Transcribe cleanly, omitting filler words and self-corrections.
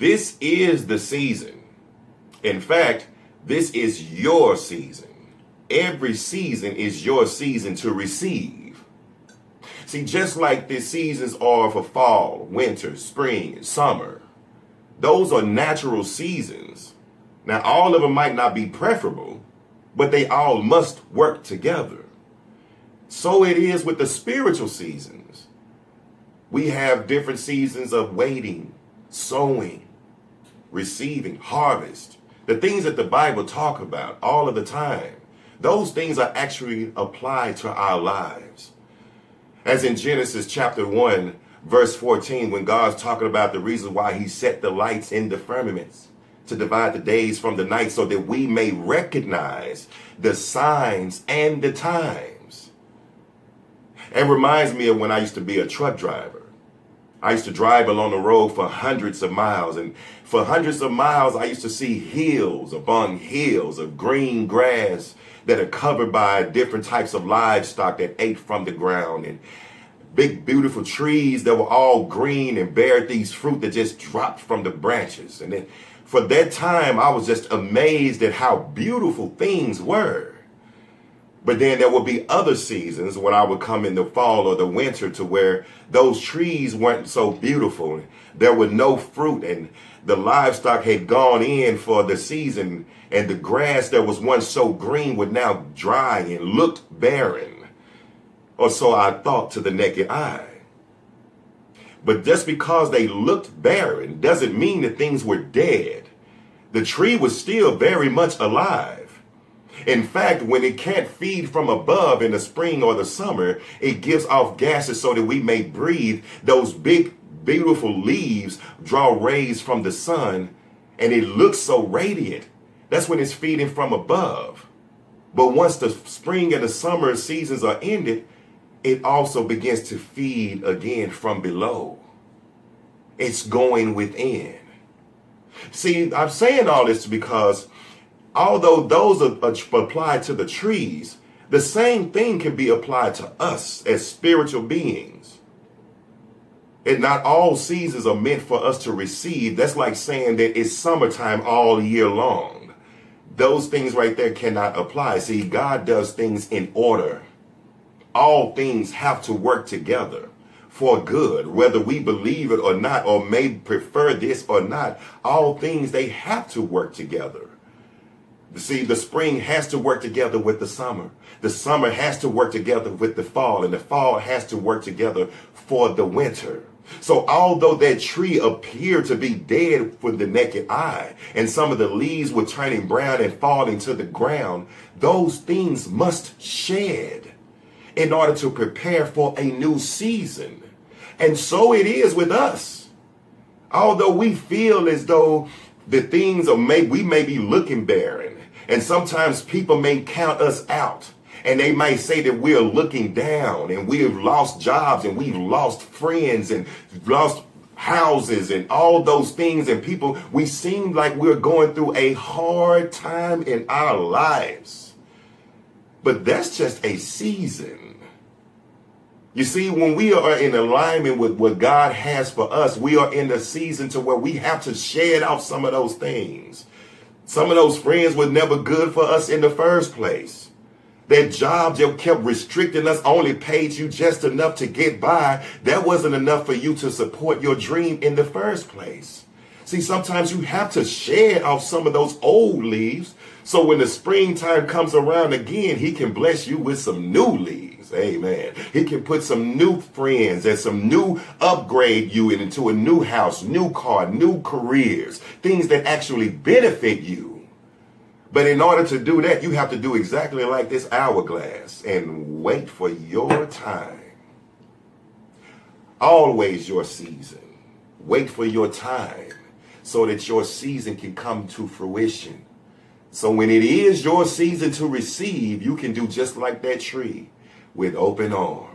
This is the season. In fact, this is your season. Every season is your season to receive. See, just like the seasons are for fall, winter, spring, and summer, those are natural seasons. Now, all of them might not be preferable, but they all must work together. So it is with the spiritual seasons. We have different seasons of waiting, sowing, receiving, harvest. The things that the Bible talk about all of the time, those things are actually applied to our lives. As in Genesis chapter 1, verse 14, when God's talking about the reason why he set the lights in the firmaments to divide the days from the night so that we may recognize the signs and the times. It reminds me of when I used to be a truck driver. I used to drive along the road for hundreds of miles, and for hundreds of miles I used to see hills upon hills of green grass that are covered by different types of livestock that ate from the ground, and big beautiful trees that were all green and bared these fruit that just dropped from the branches. And then for that time I was just amazed at how beautiful things were. But then there would be other seasons when I would come in the fall or the winter to where those trees weren't so beautiful. There were no fruit, and the livestock had gone in for the season, and the grass that was once so green would now dry and looked barren. Or so I thought to the naked eye. But just because they looked barren doesn't mean that things were dead. The tree was still very much alive. In fact, when it can't feed from above in the spring or the summer, it gives off gases so that we may breathe. Those big, beautiful leaves draw rays from the sun, and it looks so radiant. That's when it's feeding from above. But once the spring and the summer seasons are ended, it also begins to feed again from below. It's going within. See, I'm saying all this because although those are applied to the trees, the same thing can be applied to us as spiritual beings. And not all seasons are meant for us to receive. That's like saying that it's summertime all year long. Those things right there cannot apply. See, God does things in order. All things have to work together for good, whether we believe it or not, or may prefer this or not. All things, they have to work together. See, the spring has to work together with the summer. The summer has to work together with the fall, and the fall has to work together for the winter. So although that tree appeared to be dead for the naked eye, and some of the leaves were turning brown and falling to the ground, those things must shed in order to prepare for a new season. And so it is with us. Although we feel as though the things we may be looking barren, and sometimes people may count us out, and they might say that we're looking down, and we've lost jobs, and we've lost friends, and lost houses, and all those things, and people, we seem like we're going through a hard time in our lives. But that's just a season. You see, when we are in alignment with what God has for us, we are in the season to where we have to shed off some of those things. Some of those friends were never good for us in the first place. That job that kept restricting us only paid you just enough to get by. That wasn't enough for you to support your dream in the first place. See, sometimes you have to shed off some of those old leaves so when the springtime comes around again, he can bless you with some new leaves. Amen. He can put some new friends and some new upgrade you into a new house, new car, new careers, things that actually benefit you. But in order to do that, you have to do exactly like this hourglass and wait for your time. Always your season. Wait for your time so that your season can come to fruition. So when it is your season to receive, you can do just like that tree with open arms.